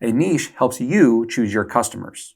A niche helps you choose your customers.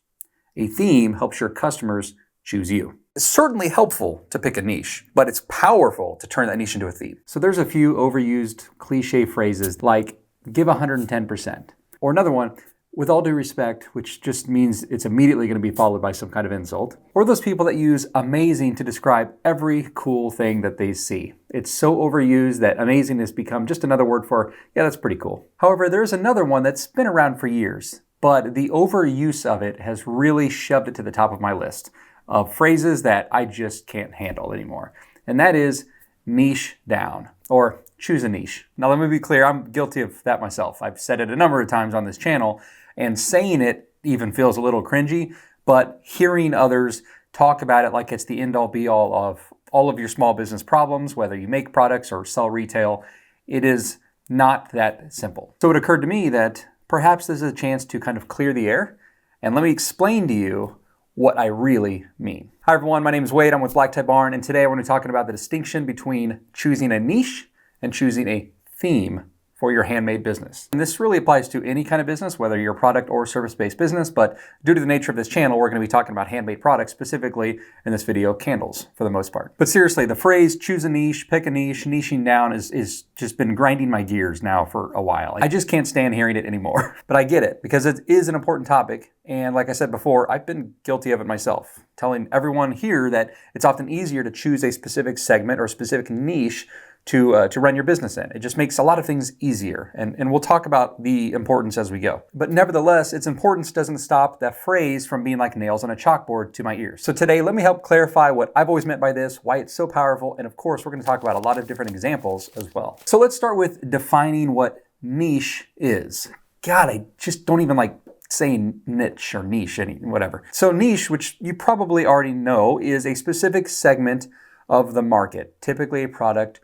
A theme helps your customers choose you. It's certainly helpful to pick a niche, but it's powerful to turn that niche into a theme. So there's a few overused cliche phrases like give 110%. Or another one, with all due respect, which just means it's immediately going to be followed by some kind of insult. Or those people that use amazing to describe every cool thing that they see. It's so overused that amazing has become just another word for, yeah, that's pretty cool. However, there's another one that's been around for years, but the overuse of it has really shoved it to the top of my list of phrases that I just can't handle anymore. And that is niche down, or choose a niche. Now let me be clear, I'm guilty of that myself. I've said it a number of times on this channel, and saying it even feels a little cringy, but hearing others talk about it like it's the end-all be-all of all of your small business problems, whether you make products or sell retail, it is not that simple. So it occurred to me that perhaps this is a chance to kind of clear the air, and let me explain to you what I really mean. Hi everyone, my name is Wade, I'm with Black Tie Barn, and today I want to be talking about the distinction between choosing a niche and choosing a theme for your handmade business. And this really applies to any kind of business, whether you're a product or service-based business, but due to the nature of this channel, we're going to be talking about handmade products, specifically in this video, candles for the most part. But seriously, the phrase choose a niche, pick a niche, niching down is just been grinding my gears now for a while. I just can't stand hearing it anymore. But I get it, because it is an important topic. And like I said before, I've been guilty of it myself, telling everyone here that it's often easier to choose a specific segment or specific niche to run your business in. It just makes a lot of things easier. And we'll talk about the importance as we go. But nevertheless, its importance doesn't stop that phrase from being like nails on a chalkboard to my ears. So today, let me help clarify what I've always meant by this, why it's so powerful, and of course, we're going to talk about a lot of different examples as well. So let's start with defining what niche is. God, I just don't even like saying niche or niche, whatever. So niche, which you probably already know, is a specific segment of the market, typically a product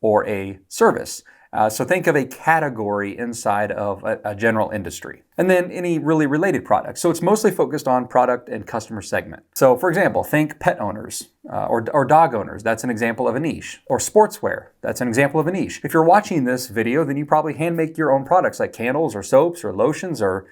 or a service. So think of a category inside of a general industry. And then any really related products. So it's mostly focused on product and customer segment. So for example, think pet owners or dog owners. That's an example of a niche. Or sportswear. That's an example of a niche. If you're watching this video, then you probably hand make your own products like candles or soaps or lotions or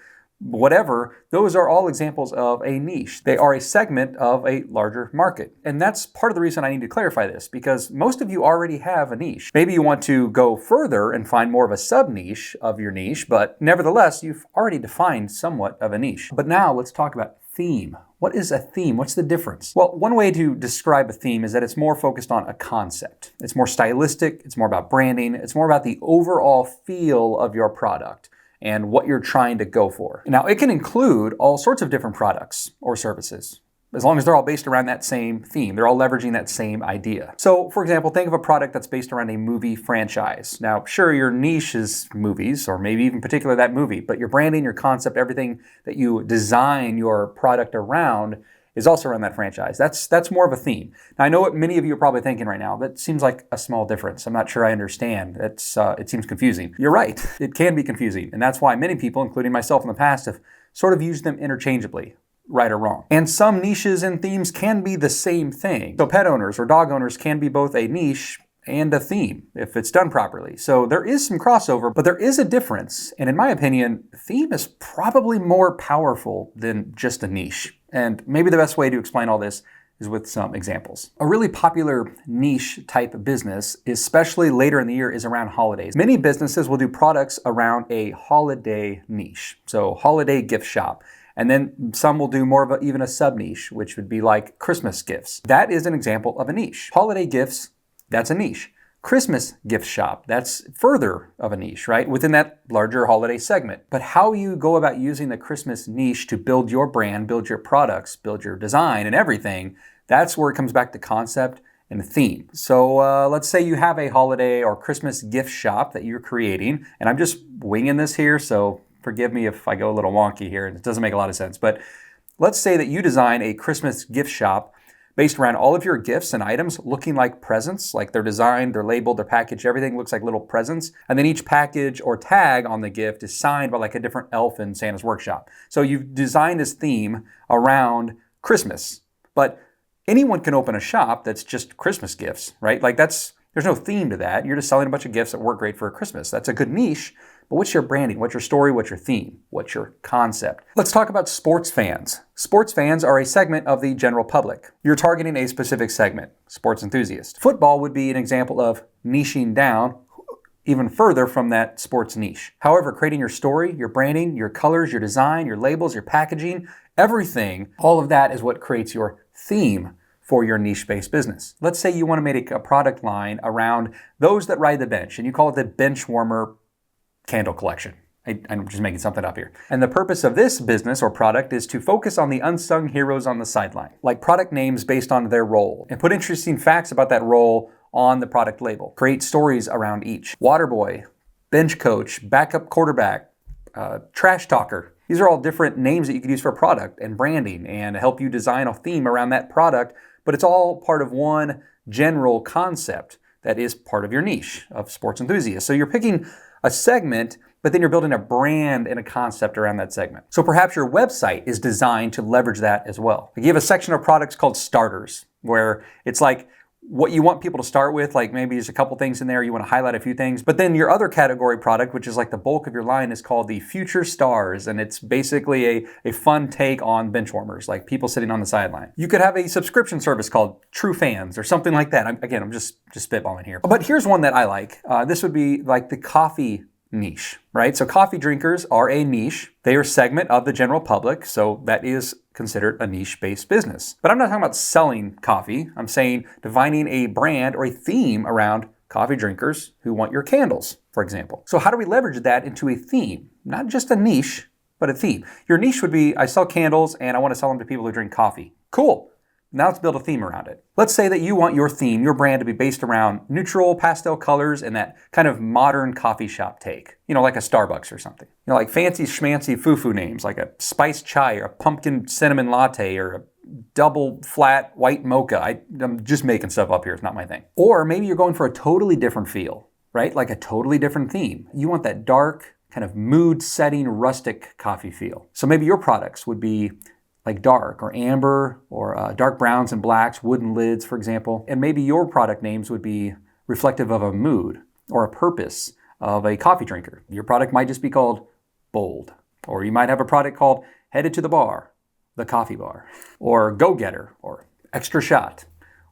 whatever. Those are all examples of a niche. They are a segment of a larger market. And that's part of the reason I need to clarify this, because most of you already have a niche. Maybe you want to go further and find more of a sub-niche of your niche, but nevertheless, you've already defined somewhat of a niche. But now let's talk about theme. What is a theme? What's the difference? Well, one way to describe a theme is that it's more focused on a concept. It's more stylistic, it's more about branding, it's more about the overall feel of your product and what you're trying to go for. Now, it can include all sorts of different products or services, as long as they're all based around that same theme. They're all leveraging that same idea. So, for example, think of a product that's based around a movie franchise. Now, sure, your niche is movies, or maybe even particular that movie, but your branding, your concept, everything that you design your product around is also around that franchise. That's more of a theme. Now, I know what many of you are probably thinking right now. That seems like a small difference. I'm not sure I understand. It seems confusing. You're right. It can be confusing. And that's why many people, including myself in the past, have sort of used them interchangeably, right or wrong. And some niches and themes can be the same thing. So pet owners or dog owners can be both a niche and a theme if it's done properly. So there is some crossover, but there is a difference. And in my opinion, theme is probably more powerful than just a niche. And maybe the best way to explain all this is with some examples. A really popular niche type of business, especially later in the year, is around holidays. Many businesses will do products around a holiday niche. So holiday gift shop. And then some will do more of even a sub-niche, which would be like Christmas gifts. That is an example of a niche. Holiday gifts, that's a niche. Christmas gift shop, that's further of a niche, right? Within that larger holiday segment. But how you go about using the Christmas niche to build your brand, build your products, build your design and everything, that's where it comes back to concept and theme. So let's say you have a holiday or Christmas gift shop that you're creating, and I'm just winging this here, so forgive me if I go a little wonky here, and it doesn't make a lot of sense, but let's say that you design a Christmas gift shop based around all of your gifts and items looking like presents, like they're designed, they're labeled, they're packaged, everything looks like little presents. And then each package or tag on the gift is signed by like a different elf in Santa's workshop. So you've designed this theme around Christmas, but anyone can open a shop that's just Christmas gifts, right? Like that's There's no theme to that. You're just selling a bunch of gifts that work great for Christmas. That's a good niche, but what's your branding? What's your story? What's your theme? What's your concept? Let's talk about sports fans. Sports fans are a segment of the general public. You're targeting a specific segment, sports enthusiast. Football would be an example of niching down even further from that sports niche. However, creating your story, your branding, your colors, your design, your labels, your packaging, everything, all of that is what creates your theme for your niche-based business. Let's say you want to make a product line around those that ride the bench, and you call it the bench warmer candle collection. I'm just making something up here. And the purpose of this business or product is to focus on the unsung heroes on the sideline, like product names based on their role, and put interesting facts about that role on the product label. Create stories around each. Water boy, bench coach, backup quarterback, trash talker. These are all different names that you could use for a product and branding and help you design a theme around that product, but it's all part of one general concept that is part of your niche of sports enthusiasts. So you're picking a segment, but then you're building a brand and a concept around that segment. So perhaps your website is designed to leverage that as well. You have a section of products called starters, where it's like what you want people to start with, like maybe there's a couple things in there, you want to highlight a few things. But then your other category product, which is like the bulk of your line, is called the Future Stars. And it's basically a fun take on bench warmers, like people sitting on the sideline. You could have a subscription service called True Fans or something like that. I'm just spitballing here. But here's one that I like. This would be like the coffee niche, right? So coffee drinkers are a niche. They are a segment of the general public. So that is considered a niche-based business. But I'm not talking about selling coffee. I'm saying defining a brand or a theme around coffee drinkers who want your candles, for example. So how do we leverage that into a theme? Not just a niche, but a theme. Your niche would be, I sell candles and I want to sell them to people who drink coffee. Cool. Now let's build a theme around it. Let's say that you want your theme, your brand, to be based around neutral pastel colors and that kind of modern coffee shop take. You know, like a Starbucks or something. You know, like fancy schmancy foo-foo names, like a spiced chai or a pumpkin cinnamon latte or a double flat white mocha. I'm just making stuff up here. It's not my thing. Or maybe you're going for a totally different feel, right? Like a totally different theme. You want that dark, kind of mood-setting, rustic coffee feel. So maybe your products would be like dark or amber or dark browns and blacks, wooden lids, for example. And maybe your product names would be reflective of a mood or a purpose of a coffee drinker. Your product might just be called Bold. Or you might have a product called Headed to the Bar, the Coffee Bar, or Go-Getter, or Extra Shot,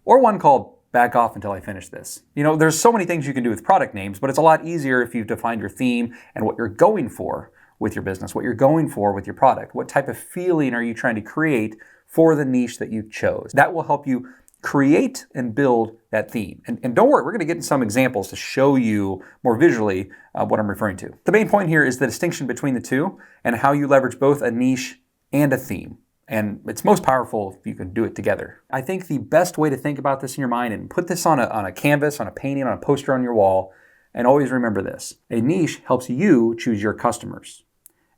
or one called Back Off Until I Finish This. You know, there's so many things you can do with product names, but it's a lot easier if you've defined your theme and what you're going for with your business, what you're going for with your product. What type of feeling are you trying to create for the niche that you chose? That will help you create and build that theme. And don't worry, we're going to get into some examples to show you more visually what I'm referring to. The main point here is the distinction between the two and how you leverage both a niche and a theme. And it's most powerful if you can do it together. I think the best way to think about this in your mind and put this on a canvas, on a painting, on a poster on your wall, and always remember this. A niche helps you choose your customers.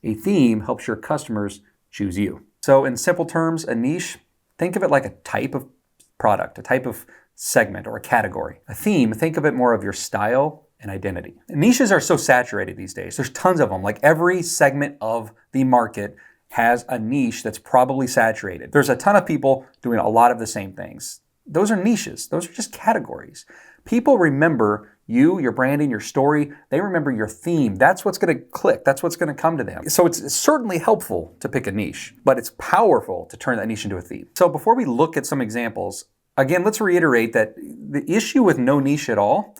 A theme helps your customers choose you. So in simple terms, a niche, think of it like a type of product, a type of segment or a category. A theme, think of it more of your style and identity. Niches are so saturated these days. There's tons of them. Like every segment of the market has a niche that's probably saturated. There's a ton of people doing a lot of the same things. Those are niches. Those are just categories. People remember you, your branding, your story. They remember your theme. That's what's going to click. That's what's going to come to them. So it's certainly helpful to pick a niche, but it's powerful to turn that niche into a theme. So before we look at some examples, again, let's reiterate that the issue with no niche at all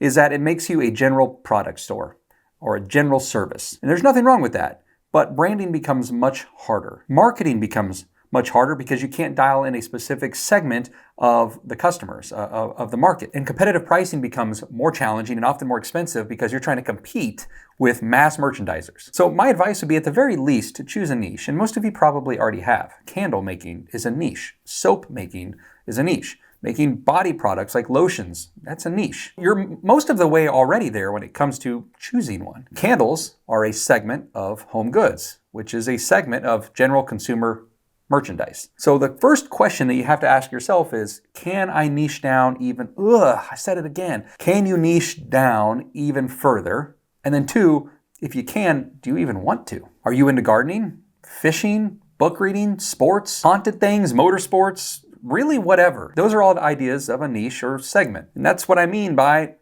is that it makes you a general product store or a general service. And there's nothing wrong with that, but branding becomes much harder. Marketing becomes much harder because you can't dial in a specific segment of the customers, of the market. And competitive pricing becomes more challenging and often more expensive because you're trying to compete with mass merchandisers. So my advice would be at the very least to choose a niche, and most of you probably already have. Candle making is a niche. Soap making is a niche. Making body products like lotions, that's a niche. You're most of the way already there when it comes to choosing one. Candles are a segment of home goods, which is a segment of general consumer merchandise. So the first question that you have to ask yourself is, can I niche down even, I said it again. Can you niche down even further? And then two, if you can, do you even want to? Are you into gardening, fishing, book reading, sports, haunted things, motorsports, really whatever. Those are all the ideas of a niche or segment. And that's what I mean by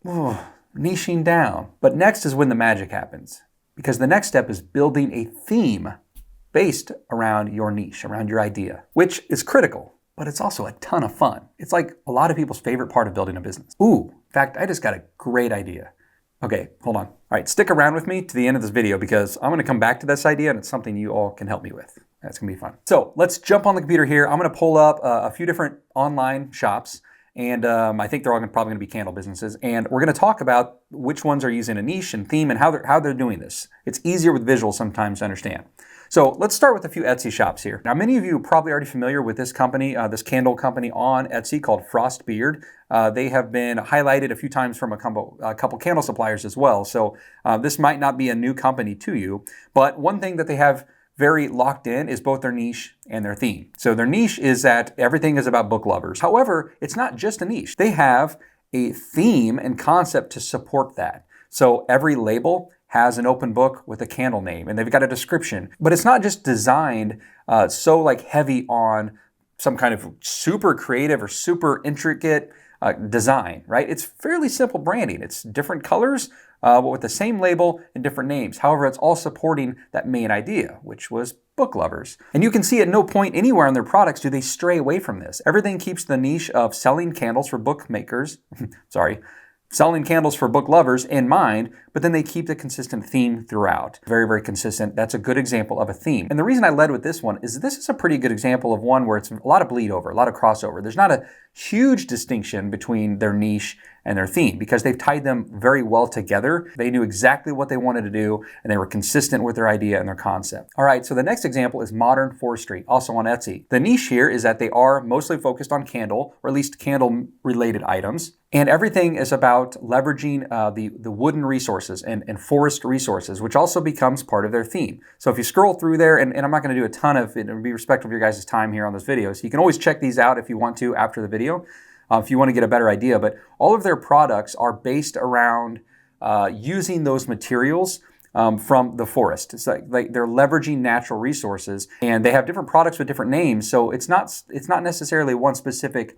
niching down. But next is when the magic happens, because the next step is building a theme based around your niche, around your idea, which is critical, but it's also a ton of fun. It's like a lot of people's favorite part of building a business. Ooh, in fact, I just got a great idea. Okay, hold on. All right, stick around with me to the end of this video because I'm gonna come back to this idea and it's something you all can help me with. That's gonna be fun. So let's jump on the computer here. I'm gonna pull up a few different online shops, and I think they're all probably gonna be candle businesses. And we're gonna talk about which ones are using a niche and theme and how they're doing this. It's easier with visuals sometimes to understand. So let's start with a few Etsy shops here. Now, many of you are probably already familiar with this company, this candle company on Etsy called Frost Beard. They have been highlighted a few times from a couple candle suppliers as well. So this might not be a new company to you, but one thing that they have very locked in is both their niche and their theme. So their niche is that everything is about book lovers. However, it's not just a niche. They have a theme and concept to support that. So every label has an open book with a candle name, and they've got a description. But it's not just designed so like heavy on some kind of super creative or super intricate design, right? It's fairly simple branding. It's different colors, but with the same label and different names. However, it's all supporting that main idea, which was book lovers. And you can see at no point anywhere on their products do they stray away from this. Everything keeps the niche of selling candles for bookmakers, selling candles for book lovers in mind, but then they keep the consistent theme throughout. Very, very consistent. That's a good example of a theme. And the reason I led with this one is this is a pretty good example of one where it's a lot of bleed over, a lot of crossover. There's not a huge distinction between their niche and their theme because they've tied them very well together. They knew exactly what they wanted to do and they were consistent with their idea and their concept. All right, so the next example is Modern Forestry, also on Etsy. The niche here is that they are mostly focused on candle, or at least candle-related items. And everything is about leveraging the wooden resources and forest resources, which also becomes part of their theme. So if you scroll through there, and I'm not going to do a ton of it, and be respectful of your guys' time here on this video, so you can always check these out if you want to after the video, if you want to get a better idea. But all of their products are based around using those materials from the forest. It's like they're leveraging natural resources, and they have different products with different names. So it's not necessarily one specific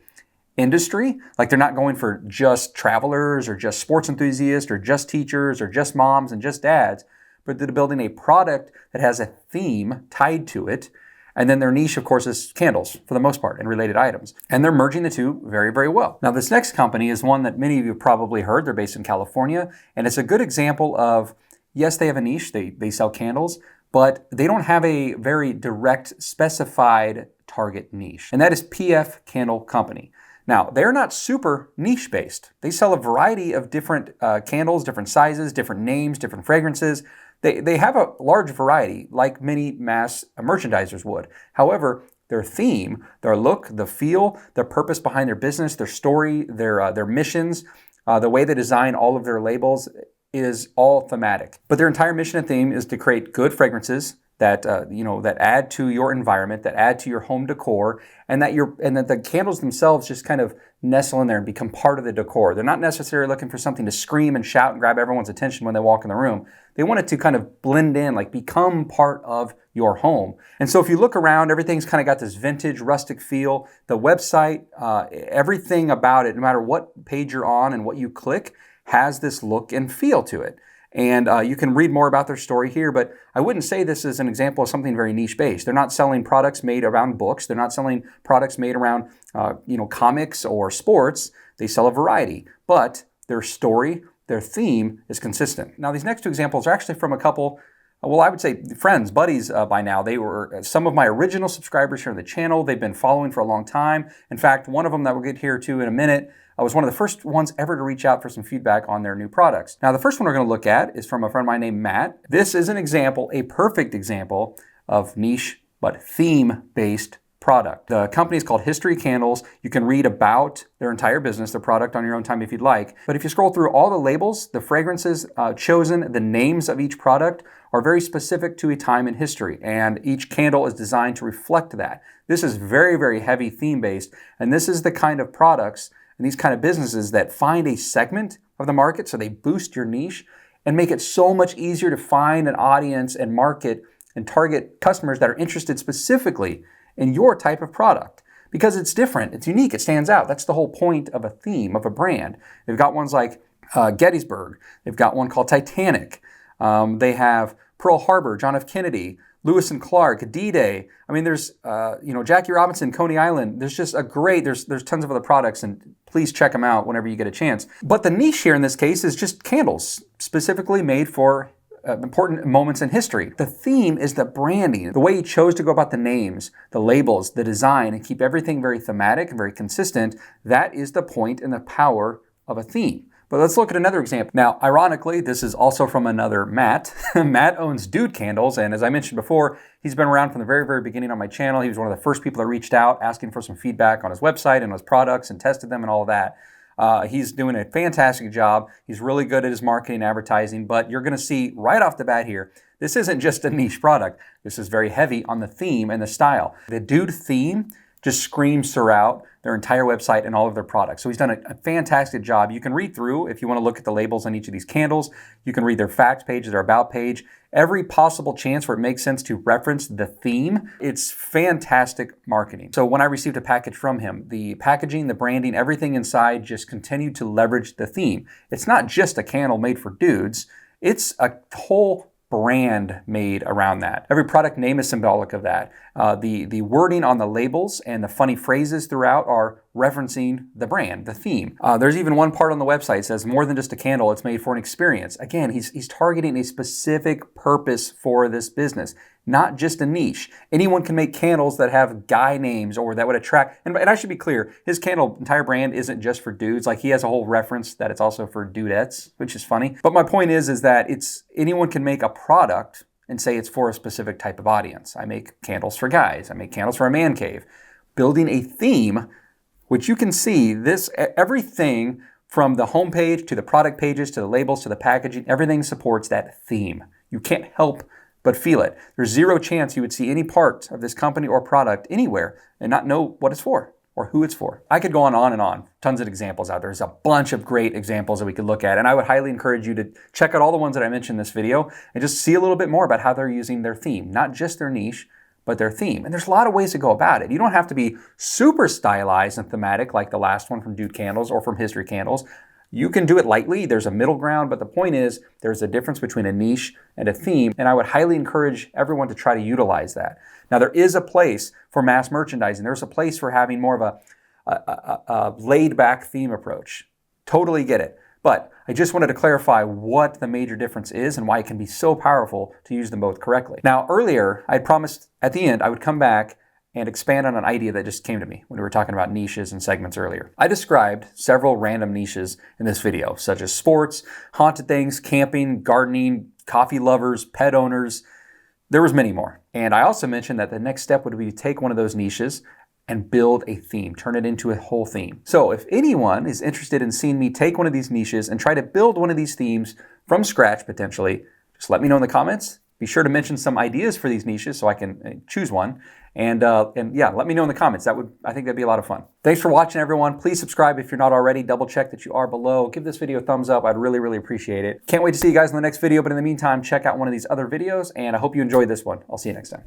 industry. Like they're not going for just travelers or just sports enthusiasts or just teachers or just moms and just dads, but they're building a product that has a theme tied to it. And then their niche, of course, is candles for the most part and related items. And they're merging the two very, very well. Now, this next company is one that many of you have probably heard. They're based in California. And it's a good example of, yes, they have a niche. They sell candles, but they don't have a very direct specified target niche. And that is PF Candle Company. Now, they're not super niche based. They sell a variety of different candles, different sizes, different names, different fragrances. They have a large variety, like many mass merchandisers would. However, their theme, their look, the feel, their purpose behind their business, their story, their missions, the way they design all of their labels is all thematic. But their entire mission and theme is to create good fragrances that that add to your environment, that add to your home decor, and that the candles themselves just kind of nestle in there and become part of the decor. They're not necessarily looking for something to scream and shout and grab everyone's attention when they walk in the room. They want it to kind of blend in, like become part of your home. And so if you look around, everything's kind of got this vintage, rustic feel. The website, everything about it, no matter what page you're on and what you click, has this look and feel to it. And you can read more about their story here, but I wouldn't say this is an example of something very niche-based. They're not selling products made around books. They're not selling products made around comics or sports. They sell a variety, but their story, their theme is consistent. Now, these next two examples are actually from a couple, well, I would say friends, buddies by now. They were some of my original subscribers here on the channel. They've been following for a long time. In fact, one of them that we'll get here to in a minute was one of the first ones ever to reach out for some feedback on their new products. Now, the first one we're going to look at is from a friend of mine named Matt. This is an example, a perfect example of niche but theme-based product. The company is called History Candles. You can read about their entire business, their product on your own time if you'd like. But if you scroll through all the labels, the fragrances chosen, the names of each product are very specific to a time in history, and each candle is designed to reflect that. This is very, very heavy theme-based, and this is the kind of products and these kind of businesses that find a segment of the market, so they boost your niche and make it so much easier to find an audience and market and target customers that are interested specifically in your type of product. because it's different, it's unique, it stands out. That's the whole point of a theme, of a brand. They've got ones like Gettysburg. They've got one called Titanic. They have Pearl Harbor, John F. Kennedy, Lewis and Clark, D-Day. I mean, there's, Jackie Robinson, Coney Island. There's just there's tons of other products, and please check them out whenever you get a chance. But the niche here in this case is just candles, specifically made for important moments in history. The theme is the branding, the way you chose to go about the names, the labels, the design, and keep everything very thematic and very consistent. That is the point and the power of a theme. But let's look at another example. Now, ironically, this is also from another Matt. Matt owns Dude Candles, and as I mentioned before, he's been around from the very, very beginning on my channel. He was one of the first people that reached out asking for some feedback on his website and his products and tested them and all of that. He's doing a fantastic job. He's really good at his marketing and advertising, but you're gonna see right off the bat here, this isn't just a niche product. This is very heavy on the theme and the style. The Dude theme just screams throughout their entire website and all of their products. So he's done a fantastic job. You can read through, if you want to look at the labels on each of these candles, you can read their facts page, their about page, every possible chance where it makes sense to reference the theme. It's fantastic marketing. So when I received a package from him, the packaging, the branding, everything inside just continued to leverage the theme. It's not just a candle made for dudes, it's a whole brand made around that. Every product name is symbolic of that. The wording on the labels and the funny phrases throughout are referencing the brand, the theme. There's even one part on the website that says more than just a candle, it's made for an experience. Again, he's targeting a specific purpose for this business, not just a niche. Anyone can make candles that have guy names or that would attract, and I should be clear, his candle entire brand isn't just for dudes. Like, he has a whole reference that it's also for dudettes, which is funny. But my point is that anyone can make a product and say it's for a specific type of audience. I make candles for guys. I make candles for a man cave. Building a theme, which you can see everything from the homepage to the product pages to the labels to the packaging, everything supports that theme. You can't help but feel it. There's zero chance you would see any part of this company or product anywhere and not know what it's for or who it's for. I could go on and on. Tons of examples out there. There's a bunch of great examples that we could look at, and I would highly encourage you to check out all the ones that I mentioned in this video and just see a little bit more about how they're using their theme, not just their niche, but their theme. And there's a lot of ways to go about it. You don't have to be super stylized and thematic like the last one from Dude Candles or from History Candles. You can do it lightly. There's a middle ground, but the point is there's a difference between a niche and a theme, and I would highly encourage everyone to try to utilize that. Now, there is a place for mass merchandising. There's a place for having more of a laid-back theme approach. Totally get it. But I just wanted to clarify what the major difference is and why it can be so powerful to use them both correctly. Now, earlier, I promised at the end I would come back and expand on an idea that just came to me when we were talking about niches and segments earlier. I described several random niches in this video, such as sports, haunted things, camping, gardening, coffee lovers, pet owners. There was many more. And I also mentioned that the next step would be to take one of those niches and build a theme, turn it into a whole theme. So if anyone is interested in seeing me take one of these niches and try to build one of these themes from scratch potentially, just let me know in the comments. Be sure to mention some ideas for these niches so I can choose one. And yeah, let me know in the comments. I think that'd be a lot of fun. Thanks for watching, everyone. Please subscribe if you're not already. Double check that you are below. Give this video a thumbs up. I'd really, really appreciate it. Can't wait to see you guys in the next video. But in the meantime, check out one of these other videos. And I hope you enjoyed this one. I'll see you next time.